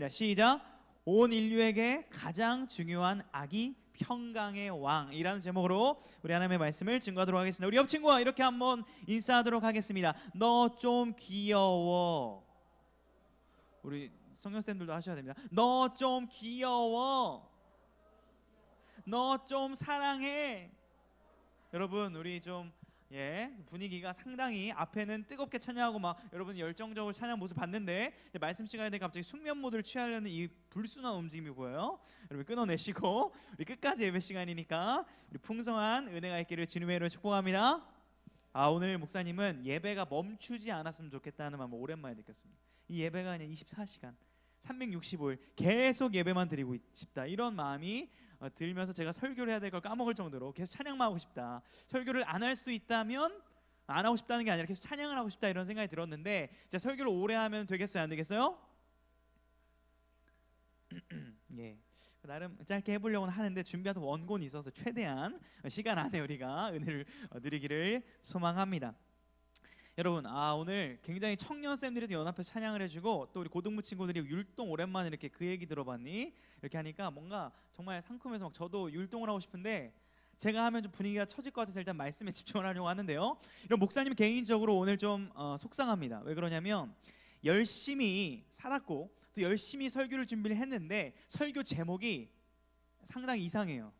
시작. 온 인류에게 가장 중요한 아기 평강의 왕이라는 제목으로 우리 하나님의 말씀을 증거하도록 하겠습니다. 우리 옆 친구와 이렇게 한번 인사하도록 하겠습니다. 너 좀 귀여워. 우리 성령쌤들도 하셔야 됩니다. 너 좀 귀여워. 너 좀 사랑해. 여러분 우리 좀 분위기가 상당히 앞에는 뜨겁게 찬양하고 막 여러분 열정적으로 찬양 모습 봤는데 말씀 시간에 갑자기 숙면 모드를 취하려는 이 불순한 움직임이 보여요. 여러분 끊어내시고 우리 끝까지 예배 시간이니까 우리 풍성한 은혜가 있기를 주님의 이름으로 축복합니다. 오늘 목사님은 예배가 멈추지 않았으면 좋겠다는 마음을 오랜만에 느꼈습니다. 이 예배가 그냥 24시간 365일 계속 예배만 드리고 싶다, 이런 마음이 들면서 제가 설교를 해야 될 걸 까먹을 정도로 계속 찬양만 하고 싶다, 설교를 안 할 수 있다면 안 하고 싶다는 게 아니라 계속 찬양을 하고 싶다, 이런 생각이 들었는데 제가 설교를 오래 하면 되겠어요, 안 되겠어요? 나름 짧게 해보려고는 하는데 준비한 원곤이 있어서 최대한 시간 안에 우리가 은혜를 누리기를 소망합니다. 여러분 오늘 굉장히 청년쌤들이 연합해서 찬양을 해주고 또 우리 고등부 친구들이 율동 오랜만에 이렇게 그 얘기 들어봤니? 이렇게 하니까 뭔가 정말 상큼해서 막 저도 율동을 하고 싶은데 제가 하면 좀 분위기가 처질 것 같아서 일단 말씀에 집중을 하려고 하는데요. 이런 목사님 개인적으로 오늘 좀 속상합니다. 왜 그러냐면 열심히 살았고 또 열심히 설교를 준비를 했는데 설교 제목이 상당히 이상해요.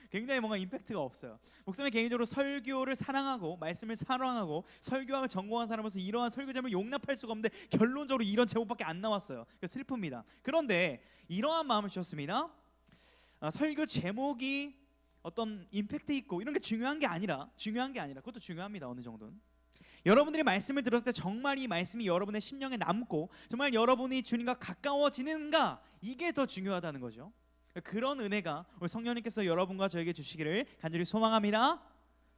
굉장히 뭔가 임팩트가 없어요. 목사님 개인적으로 설교를 사랑하고 말씀을 사랑하고 설교학을 전공한 사람으로서 이러한 설교 제목을 용납할 수가 없는데 결론적으로 이런 제목밖에 안 나왔어요. 슬픕니다. 그런데 이러한 마음을 주셨습니다. 설교 제목이 어떤 임팩트 있고 이런 게 중요한 게 아니라 그것도 중요합니다. 어느 정도는 여러분들이 말씀을 들었을 때 정말 이 말씀이 여러분의 심령에 남고 정말 여러분이 주님과 가까워지는가, 이게 더 중요하다는 거죠. 그런 은혜가 우리 성령님께서 여러분과 저에게 주시기를 간절히 소망합니다.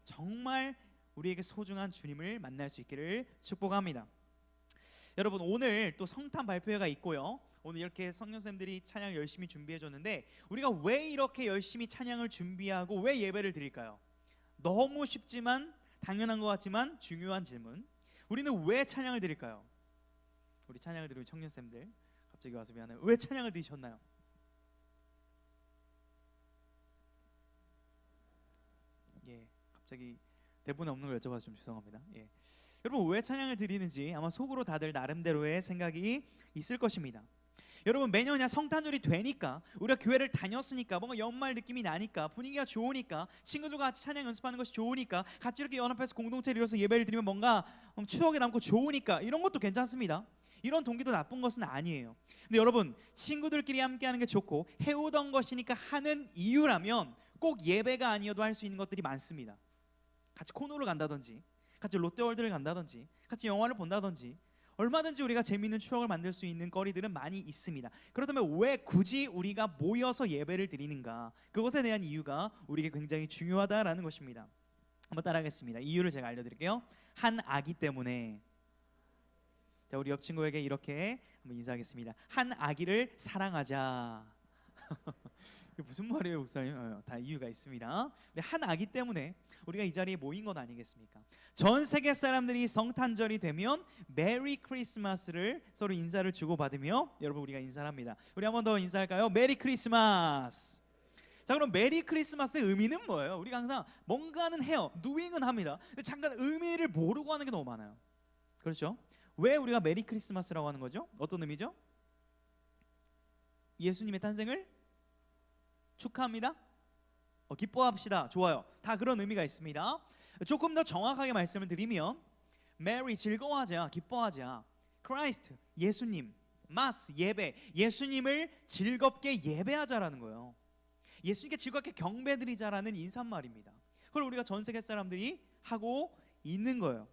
정말 우리에게 소중한 주님을 만날 수 있기를 축복합니다. 여러분 오늘 또 성탄 발표회가 있고요. 오늘 이렇게 성령쌤들이 찬양을 열심히 준비해줬는데 우리가 왜 이렇게 열심히 찬양을 준비하고 왜 예배를 드릴까요? 너무 쉽지만 당연한 것 같지만 중요한 질문. 우리는 왜 찬양을 드릴까요? 우리 찬양을 드리는 청년쌤들 갑자기 와서 미안해요. 왜 찬양을 드리셨나요? 갑자기 대본에 없는 걸 여쭤봐서 좀 죄송합니다. 여러분 왜 찬양을 드리는지 아마 속으로 다들 나름대로의 생각이 있을 것입니다. 여러분 매년 성탄절이 되니까 우리가 교회를 다녔으니까 뭔가 연말 느낌이 나니까 분위기가 좋으니까 친구들과 같이 찬양 연습하는 것이 좋으니까 같이 이렇게 연합해서 공동체를 이뤄서 예배를 드리면 뭔가 추억에 남고 좋으니까 이런 것도 괜찮습니다. 이런 동기도 나쁜 것은 아니에요. 근데 여러분 친구들끼리 함께하는 게 좋고 해오던 것이니까 하는 이유라면 꼭 예배가 아니어도 할 수 있는 것들이 많습니다. 같이 코노를 간다든지 같이 롯데월드를 간다든지 같이 영화를 본다든지 얼마든지 우리가 재미있는 추억을 만들 수 있는 거리들은 많이 있습니다. 그렇다면 왜 굳이 우리가 모여서 예배를 드리는가, 그것에 대한 이유가 우리에게 굉장히 중요하다라는 것입니다. 한번 따라하겠습니다. 이유를 제가 알려드릴게요. 한 아기 때문에. 자, 우리 옆 친구에게 이렇게 한번 인사하겠습니다. 한 아기를 사랑하자. 무슨 말이에요 목사님? 다 이유가 있습니다. 우리 한 아기 때문에 우리가 이 자리에 모인 것 아니겠습니까? 전 세계 사람들이 성탄절이 되면 메리 크리스마스를 서로 인사를 주고받으며 여러분 우리가 인사를 합니다. 우리 한 번 더 인사할까요? 메리 크리스마스. 자, 그럼 메리 크리스마스의 의미는 뭐예요? 우리가 항상 뭔가는 해요, doing은 합니다. 근데 잠깐 의미를 모르고 하는 게 너무 많아요. 그렇죠? 왜 우리가 메리 크리스마스라고 하는 거죠? 어떤 의미죠? 예수님의 탄생을 축하합니다. 기뻐합시다. 좋아요. 다 그런 의미가 있습니다. 조금 더 정확하게 말씀을 드리면 메리 즐거워하자, 기뻐하자, 크라이스트 예수님, 마스 예배, 예수님을 즐겁게 예배하자라는 거예요. 예수님께 즐겁게 경배드리자라는 인사말입니다. 그걸 우리가 전 세계 사람들이 하고 있는 거예요.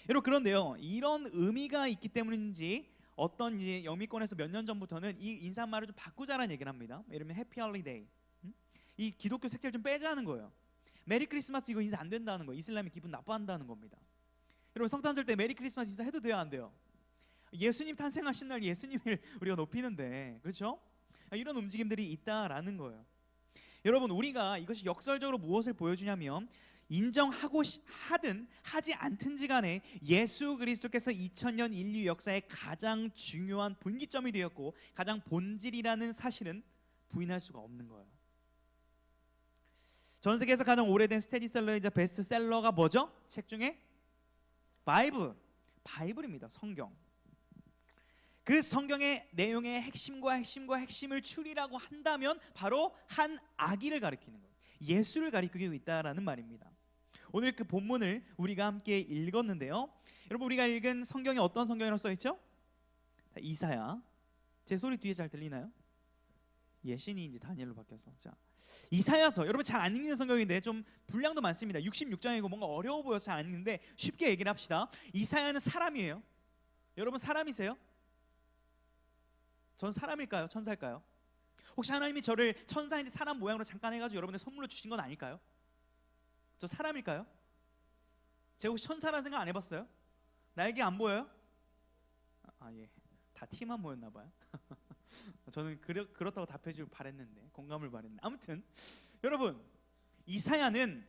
여러분 그런데요, 이런 의미가 있기 때문인지 어떤 영미권에서 몇 년 전부터는 이 인사말을 좀 바꾸자라는 얘기를 합니다. 예를 들면 해피 할리데이, 이 기독교 색채를 좀 빼자는 거예요. 메리 크리스마스 이거 인사 안 된다는 거예요. 이슬람이 기분 나빠한다는 겁니다. 여러분 성탄절 때 메리 크리스마스 인사 해도 돼요, 안 돼요? 예수님 탄생하신 날 예수님을 우리가 높이는데, 그렇죠? 이런 움직임들이 있다라는 거예요. 여러분 우리가 이것이 역설적으로 무엇을 보여주냐면 인정하고 하든 하지 않든지 간에 예수 그리스도께서 2000년 인류 역사의 가장 중요한 분기점이 되었고 가장 본질이라는 사실은 부인할 수가 없는 거예요. 전 세계에서 가장 오래된 스테디셀러이자 베스트셀러가 뭐죠? 책 중에 바이블입니다. 성경. 그 성경의 내용의 핵심을 추리라고 한다면 바로 한 아기를 가리키는 거예요. 예수를 가리키고 있다라는 말입니다. 오늘 그 본문을 우리가 함께 읽었는데요. 여러분 우리가 읽은 성경이 어떤 성경이라고 써있죠? 이사야. 제 소리 뒤에 잘 들리나요? 신이인지 다니엘로 바뀌어서. 자, 이사야서. 여러분 잘 안 읽는 성경인데 좀 분량도 많습니다. 66장이고 뭔가 어려워 보여서 잘 안 읽는데 쉽게 얘기를 합시다. 이사야는 사람이에요. 여러분 사람이세요? 전 사람일까요? 천사일까요? 혹시 하나님이 저를 천사인지 사람 모양으로 잠깐 해가지고 여러분들 선물로 주신 건 아닐까요? 저 사람일까요? 제가 혹시 천사라는 생각 안 해봤어요? 날개 안 보여요? 예, 다 티만 보였나 봐요. 저는 그렇다고 답해주길 바랬는데, 공감을 바랬는데, 아무튼 여러분 이사야는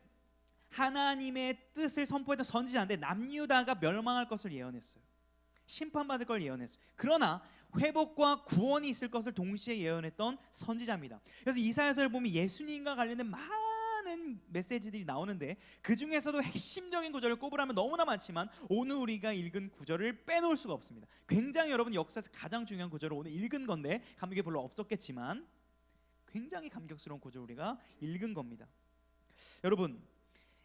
하나님의 뜻을 선포했던 선지자인데 남유다가 멸망할 것을 예언했어요. 심판받을 걸 예언했어요. 그러나 회복과 구원이 있을 것을 동시에 예언했던 선지자입니다. 그래서 이사야서를 보면 예수님과 관련된 많은 메시지들이 나오는데 그 중에서도 핵심적인 구절을 꼽으라면 너무나 많지만 오늘 우리가 읽은 구절을 빼놓을 수가 없습니다. 굉장히 여러분 역사에서 가장 중요한 구절을 오늘 읽은 건데 감격이 별로 없었겠지만 굉장히 감격스러운 구절을 우리가 읽은 겁니다. 여러분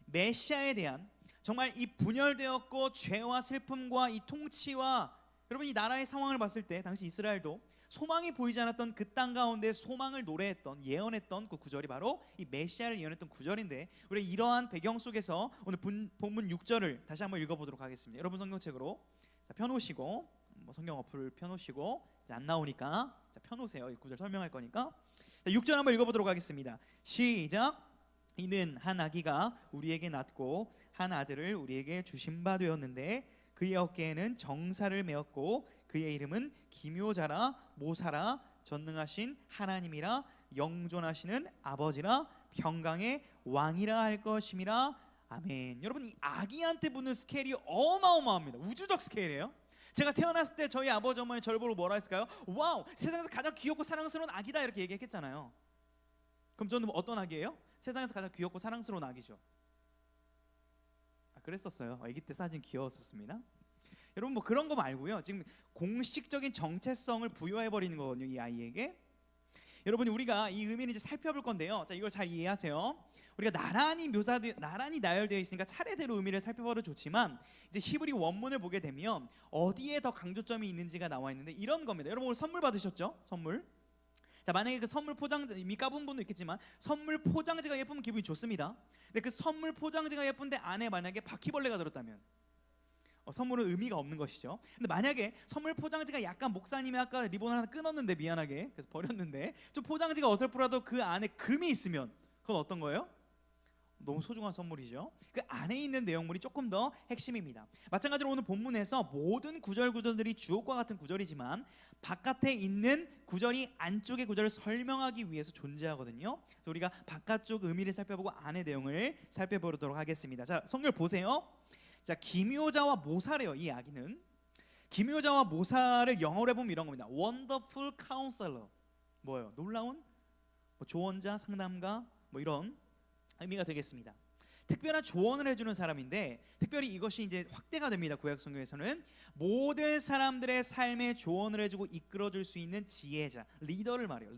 메시아에 대한 정말 이 분열되었고 죄와 슬픔과 이 통치와 여러분 이 나라의 상황을 봤을 때 당시 이스라엘도 소망이 보이지 않았던 그 땅 가운데 소망을 노래했던 예언했던 그 구절이 바로 이 메시아를 예언했던 구절인데 우리 이러한 배경 속에서 오늘 본문 6절을 다시 한번 읽어보도록 하겠습니다. 여러분 성경책으로 펴놓으시고 성경 어플을 펴놓으시고 안 나오니까 펴놓으세요. 이 구절 설명할 거니까 6절 한번 읽어보도록 하겠습니다. 시작. 이는 한 아기가 우리에게 낳고 한 아들을 우리에게 주신 바 되었는데 그의 어깨에는 정사를 메었고 그의 이름은 기묘자라 모사라 전능하신 하나님이라 영존하시는 아버지라 평강의 왕이라 할 것임이라. 아멘. 여러분 이 아기한테 붙는 스케일이 어마어마합니다. 우주적 스케일이에요. 제가 태어났을 때 저희 아버지 어머니 저를 보고 뭐라 했을까요? 와우, 세상에서 가장 귀엽고 사랑스러운 아기다 이렇게 얘기했겠잖아요. 그럼 저는 어떤 아기예요? 세상에서 가장 귀엽고 사랑스러운 아기죠. 그랬었어요. 아기 때 사진 귀여웠었습니다. 여러분 뭐 그런 거 말고요. 지금 공식적인 정체성을 부여해 버리는 거거든요. 이 아이에게. 여러분 우리가 이 의미를 이제 살펴볼 건데요. 자, 이걸 잘 이해하세요. 우리가 나란히 나열되어 있으니까 차례대로 의미를 살펴봐도 좋지만 이제 히브리 원문을 보게 되면 어디에 더 강조점이 있는지가 나와 있는데 이런 겁니다. 여러분 오늘 선물 받으셨죠? 선물. 자, 만약에 그 선물 포장지 이미 까본 분도 있겠지만 선물 포장지가 예쁘면 기분이 좋습니다. 근데 그 선물 포장지가 예쁜데 안에 만약에 바퀴벌레가 들었다면 선물은 의미가 없는 것이죠. 근데 만약에 선물 포장지가 약간 목사님이 아까 리본을 하나 끊었는데 미안하게 그래서 버렸는데 좀 포장지가 어설프라도 그 안에 금이 있으면 그건 어떤 거예요? 너무 소중한 선물이죠. 그 안에 있는 내용물이 조금 더 핵심입니다. 마찬가지로 오늘 본문에서 모든 구절들이 주옥과 같은 구절이지만 바깥에 있는 구절이 안쪽의 구절을 설명하기 위해서 존재하거든요. 그래서 우리가 바깥쪽 의미를 살펴보고 안의 내용을 살펴보도록 하겠습니다. 자, 성경 보세요. 자, 기묘자와 모사래요. 이 아기는 기묘자와 모사를 영어로 해보면 이런 겁니다. Wonderful Counselor. 뭐예요? 놀라운 조언자, 상담가 뭐 이런 의미가 되겠습니다. 특별한 조언을 해주는 사람인데 특별히 이것이 이제 확대가 됩니다. 구약 성경에서는 모든 사람들의 삶에 조언을 해주고 이끌어줄 수 있는 지혜자, 리더를 말해요.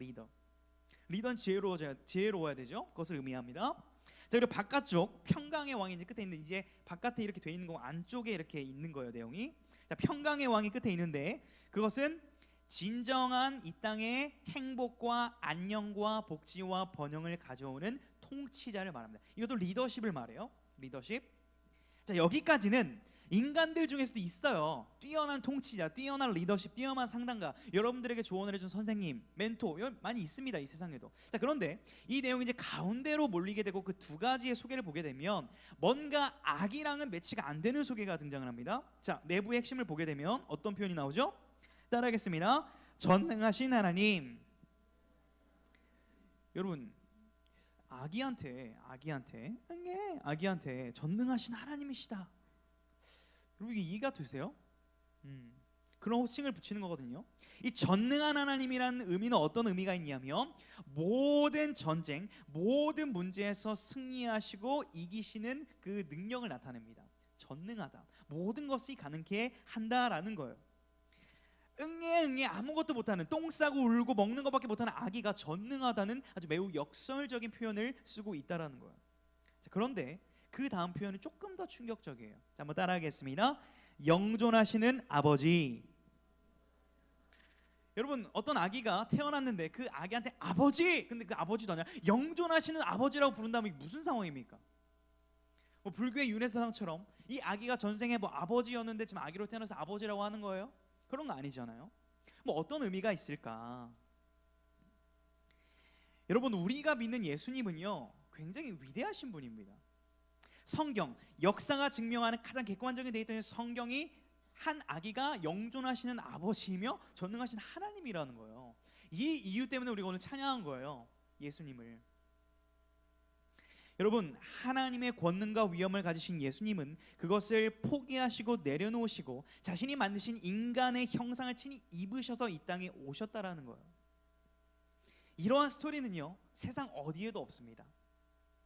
리더는 지혜로워야 되죠. 그것을 의미합니다. 자, 그리고 바깥쪽 평강의 왕이 이제 끝에 있는데 이제 바깥에 이렇게 돼 있는 거 안쪽에 이렇게 있는 거예요. 내용이. 자, 평강의 왕이 끝에 있는데 그것은 진정한 이 땅의 행복과 안녕과 복지와 번영을 가져오는 통치자를 말합니다. 이것도 리더십을 말해요. 리더십. 자, 여기까지는 인간들 중에서도 있어요. 뛰어난 통치자, 뛰어난 리더십, 뛰어난 상담가, 여러분들에게 조언을 해준 선생님, 멘토 많이 있습니다. 이 세상에도. 자, 그런데 이 내용이 이제 가운데로 몰리게 되고 그 두 가지의 소개를 보게 되면 뭔가 악이랑은 매치가 안 되는 소개가 등장을 합니다. 자, 내부의 핵심을 보게 되면 어떤 표현이 나오죠? 따라하겠습니다. 전능하신 하나님. 여러분 아기한테 전능하신 하나님이시다. 여러분 이게 이해가 되세요? 그런 호칭을 붙이는 거거든요. 이 전능한 하나님이라는 의미는 어떤 의미가 있냐면 모든 전쟁, 모든 문제에서 승리하시고 이기시는 그 능력을 나타냅니다. 전능하다. 모든 것이 가능케 한다라는 거예요. 응애 아무것도 못하는, 똥 싸고 울고 먹는 것밖에 못하는 아기가 전능하다는 아주 매우 역설적인 표현을 쓰고 있다라는 거예요. 자, 그런데 그 다음 표현은 조금 더 충격적이에요. 자, 한번 따라하겠습니다. 영존하시는 아버지. 여러분 어떤 아기가 태어났는데 그 아기한테 아버지, 근데 그 아버지도 아니라 영존하시는 아버지라고 부른다면 이게 무슨 상황입니까? 뭐 불교의 윤회사상처럼 이 아기가 전생에 뭐 아버지였는데 지금 아기로 태어나서 아버지라고 하는 거예요? 그런 거 아니잖아요. 뭐 어떤 의미가 있을까? 여러분 우리가 믿는 예수님은요 굉장히 위대하신 분입니다. 성경, 역사가 증명하는 가장 객관적인 데이터인 성경이 한 아기가 영존하시는 아버지이며 전능하신 하나님이라는 거예요. 이 이유 때문에 우리가 오늘 찬양한 거예요. 예수님을. 여러분 하나님의 권능과 위엄을 가지신 예수님은 그것을 포기하시고 내려놓으시고 자신이 만드신 인간의 형상을 친히 입으셔서 이 땅에 오셨다라는 거예요. 이러한 스토리는요 세상 어디에도 없습니다.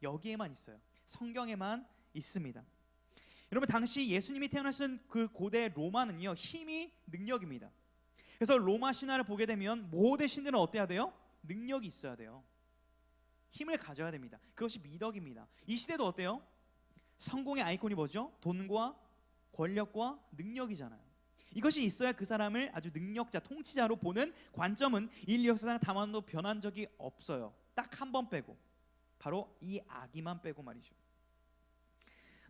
여기에만 있어요. 성경에만 있습니다. 여러분 당시 예수님이 태어나신 그 고대 로마는요 힘이 능력입니다. 그래서 로마 신화를 보게 되면 모든 신들은 어때야 돼요? 능력이 있어야 돼요. 힘을 가져야 됩니다. 그것이 미덕입니다. 이 시대도 어때요? 성공의 아이콘이 뭐죠? 돈과 권력과 능력이잖아요. 이것이 있어야 그 사람을 아주 능력자, 통치자로 보는 관점은 인류 역사상 다만도 변한 적이 없어요. 딱 한 번 빼고, 바로 이 아기만 빼고 말이죠.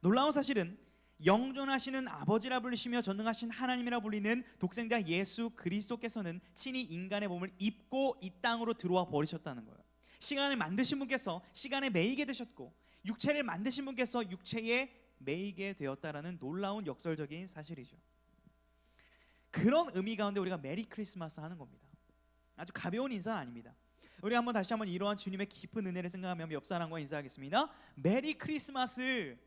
놀라운 사실은 영존하시는 아버지라 불리시며 전능하신 하나님이라 불리는 독생자 예수 그리스도께서는 친히 인간의 몸을 입고 이 땅으로 들어와 버리셨다는 거예요. 시간을 만드신 분께서 시간에 매이게 되셨고 육체를 만드신 분께서 육체에 매이게 되었다라는 놀라운 역설적인 사실이죠. 그런 의미 가운데 우리가 메리 크리스마스 하는 겁니다. 아주 가벼운 인사는 아닙니다. 우리 한번 다시 한번 이러한 주님의 깊은 은혜를 생각하며 옆 사람과 인사하겠습니다. 메리 크리스마스.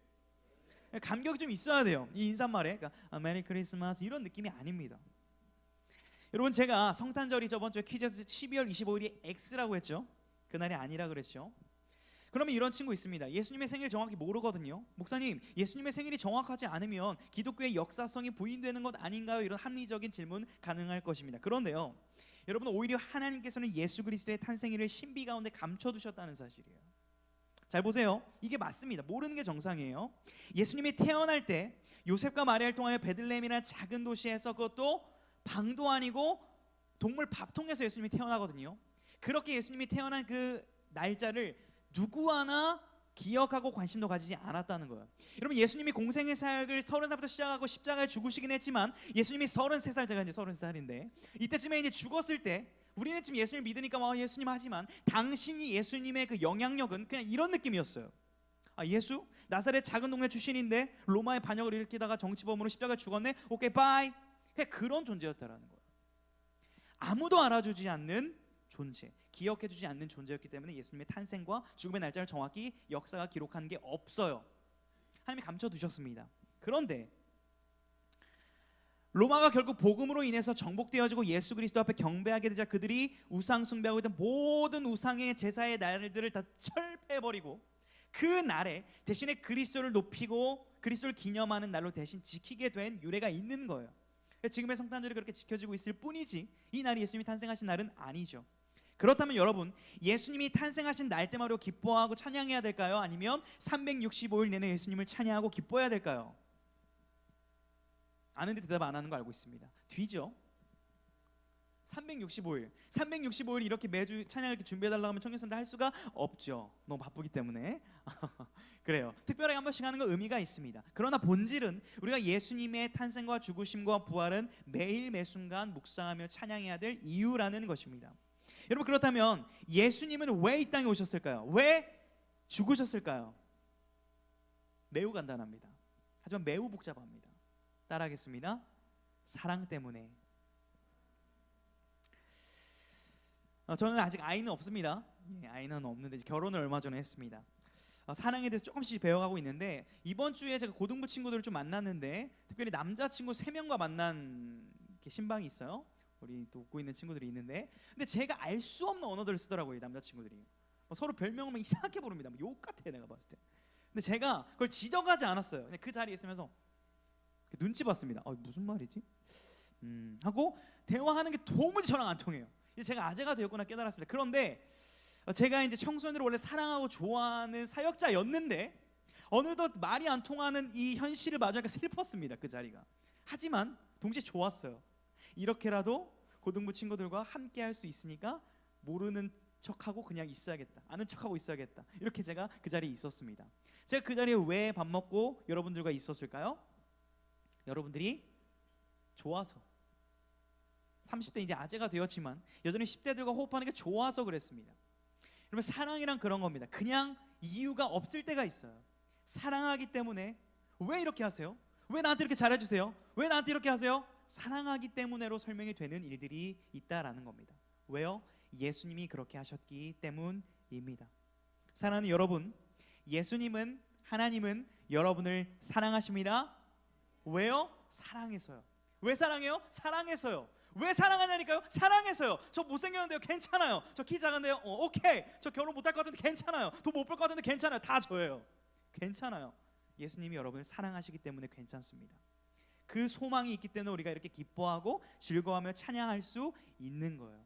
감격이 좀 있어야 돼요. 이 인사말에 그러니까 메리 크리스마스 이런 느낌이 아닙니다. 여러분 제가 성탄절이 저번 주에 퀴즈에서 12월 25일이 X라고 했죠. 그날이 아니라 그랬죠. 그러면 이런 친구 있습니다. 예수님의 생일 정확히 모르거든요. 목사님 예수님의 생일이 정확하지 않으면 기독교의 역사성이 부인되는 것 아닌가요? 이런 합리적인 질문 가능할 것입니다. 그런데요 여러분 오히려 하나님께서는 예수 그리스도의 탄생일을 신비 가운데 감춰두셨다는 사실이에요. 잘 보세요. 이게 맞습니다. 모르는 게 정상이에요. 예수님이 태어날 때 요셉과 마리아를 통하여 베들레헴이라는 작은 도시에서 그것도 방도 아니고 동물 밥통에서 예수님이 태어나거든요. 그렇게 예수님이 태어난 그 날짜를 누구 하나 기억하고 관심도 가지지 않았다는 거예요. 여러분 예수님이 공생의 사역을 30살부터 시작하고 십자가에 죽으시긴 했지만 예수님이 33살, 제가 이제 33살인데 이때쯤에 이제 죽었을 때 우리는 지금 예수님을 믿으니까 예수님 하지만 당신이 예수님의 그 영향력은 그냥 이런 느낌이었어요. 아 예수? 나사렛 작은 동네 출신인데 로마의 반역을 일으키다가 정치범으로 십자가에 죽었네? 오케이 바이. 그냥 그런 존재였다라는 거예요. 아무도 알아주지 않는 존재, 기억해주지 않는 존재였기 때문에 예수님의 탄생과 죽음의 날짜를 정확히 역사가 기록한 게 없어요. 하나님이 감춰두셨습니다. 그런데 로마가 결국 복음으로 인해서 정복되어지고 예수 그리스도 앞에 경배하게 되자 그들이 우상 숭배하고 있던 모든 우상의 제사의 날들을 다 철폐해버리고 그 날에 대신에 그리스도를 높이고 그리스도를 기념하는 날로 대신 지키게 된 유래가 있는 거예요. 지금의 성탄절이 그렇게 지켜지고 있을 뿐이지 이 날이 예수님이 탄생하신 날은 아니죠. 그렇다면 여러분 예수님이 탄생하신 날 때마다 기뻐하고 찬양해야 될까요? 아니면 365일 내내 예수님을 찬양하고 기뻐해야 될까요? 아는데 대답 안 하는 거 알고 있습니다. 뒤죠. 365일 이렇게 매주 찬양을 이렇게 준비해달라고 하면 청년선들 할 수가 없죠. 너무 바쁘기 때문에. 그래요. 특별하게 한 번씩 하는 건 의미가 있습니다. 그러나 본질은 우리가 예수님의 탄생과 죽으심과 부활은 매일 매순간 묵상하며 찬양해야 될 이유라는 것입니다. 여러분 그렇다면 예수님은 왜 이 땅에 오셨을까요? 왜 죽으셨을까요? 매우 간단합니다. 하지만 매우 복잡합니다. 따라하겠습니다. 사랑 때문에. 저는 아직 아이는 없습니다. 예, 아이는 없는데 이제 결혼을 얼마 전에 했습니다. 사랑에 대해서 조금씩 배워가고 있는데 이번 주에 제가 고등부 친구들을 좀 만났는데 특별히 남자 친구 3명과 만난 이렇게 신방이 있어요. 우리 또 웃고 있는 친구들이 있는데 근데 제가 알 수 없는 언어들을 쓰더라고요. 이 남자 친구들이 서로 별명을 막 이상하게 부릅니다. 욕 같아 내가 봤을 때. 근데 제가 그걸 지적하지 않았어요. 그냥 그 자리에 있으면서 눈치 봤습니다. 무슨 말이지? 하고 대화하는 게 도무지 저랑 안 통해요. 이제 제가 아재가 되었구나 깨달았습니다. 그런데 제가 이제 청소년들을 원래 사랑하고 좋아하는 사역자였는데 어느덧 말이 안 통하는 이 현실을 마주하니까 슬펐습니다. 그 자리가. 하지만 동시에 좋았어요. 이렇게라도 고등부 친구들과 함께 할 수 있으니까 모르는 척하고 그냥 있어야겠다. 아는 척하고 있어야겠다. 이렇게 제가 그 자리에 있었습니다. 제가 그 자리에 왜 밥 먹고 여러분들과 있었을까요? 여러분들이 좋아서. 30대 이제 아재가 되었지만 여전히 10대들과 호흡하는 게 좋아서 그랬습니다. 여러분 사랑이란 그런 겁니다. 그냥 이유가 없을 때가 있어요. 사랑하기 때문에. 왜 이렇게 하세요? 왜 나한테 이렇게 잘해주세요? 왜 나한테 이렇게 하세요? 사랑하기 때문에로 설명이 되는 일들이 있다라는 겁니다. 왜요? 예수님이 그렇게 하셨기 때문입니다. 사랑하는 여러분, 예수님은 하나님은 여러분을 사랑하십니다. 왜요? 사랑해서요. 왜 사랑해요? 사랑해서요. 왜 사랑하냐니까요? 사랑해서요. 저 못생겼는데요? 괜찮아요. 저 키 작은데요? 오케이. 저 결혼 못할 것 같은데 괜찮아요. 돈 못 벌 것 같은데 괜찮아요. 다 저예요. 괜찮아요. 예수님이 여러분을 사랑하시기 때문에 괜찮습니다. 그 소망이 있기 때문에 우리가 이렇게 기뻐하고 즐거워하며 찬양할 수 있는 거예요.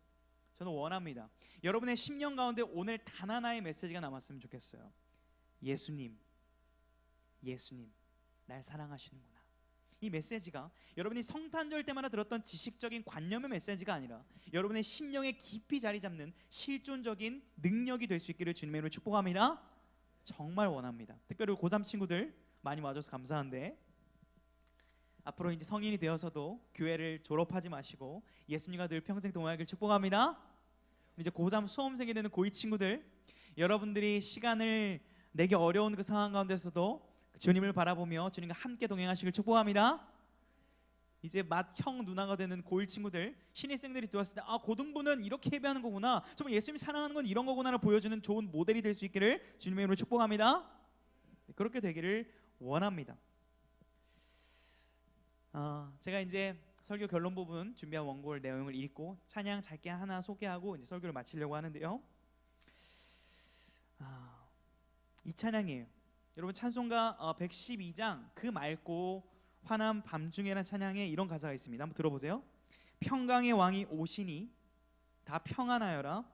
저는 원합니다. 여러분의 10년 가운데 오늘 단 하나의 메시지가 남았으면 좋겠어요. 예수님, 날 사랑하시는구나. 이 메시지가 여러분이 성탄절 때마다 들었던 지식적인 관념의 메시지가 아니라 여러분의 심령에 깊이 자리 잡는 실존적인 능력이 될 수 있기를 주님의 이름으로 축복합니다. 정말 원합니다. 특별히 고3 친구들 많이 와줘서 감사한데 앞으로 이제 성인이 되어서도 교회를 졸업하지 마시고 예수님과 늘 평생 동행하기를 축복합니다. 이제 고3 수험생이 되는 고2 친구들, 여러분들이 시간을 내기 어려운 그 상황 가운데서도 주님을 바라보며 주님과 함께 동행하시길 축복합니다. 이제 맏 형 누나가 되는 고1 친구들, 신입생들이 들어왔을 때 고등부는 이렇게 예배하는 거구나, 정말 예수님이 사랑하는 건 이런 거구나를 보여주는 좋은 모델이 될 수 있기를 주님의 이름으로 축복합니다. 그렇게 되기를 원합니다. 제가 이제 설교 결론 부분 준비한 원고를 내용을 읽고 찬양 짧게 하나 소개하고 이제 설교를 마치려고 하는데요. 이 찬양이에요. 여러분 찬송가 112장 그 맑고 환한 밤중에라는 찬양에 이런 가사가 있습니다. 한번 들어보세요. 평강의 왕이 오시니 다 평안하여라.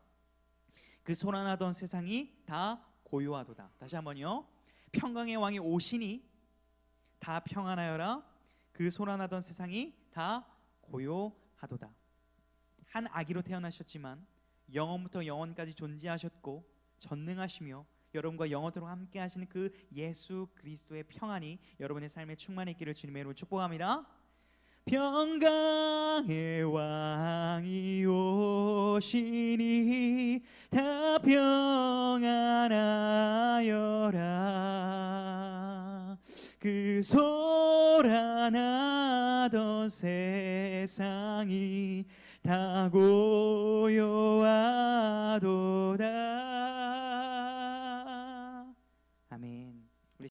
그 소란하던 세상이 다 고요하도다. 다시 한번요. 평강의 왕이 오시니 다 평안하여라. 그 소란하던 세상이 다 고요하도다. 한 아기로 태어나셨지만 영원부터 영원까지 존재하셨고 전능하시며 여러분과 영원토록 함께 하시는 그 예수 그리스도의 평안이 여러분의 삶에 충만히 있기를 주님의 이름으로 축복합니다. 평강의 왕이 오시니 다 평안하여라. 그 소란하던 세상이 다 고요하도다.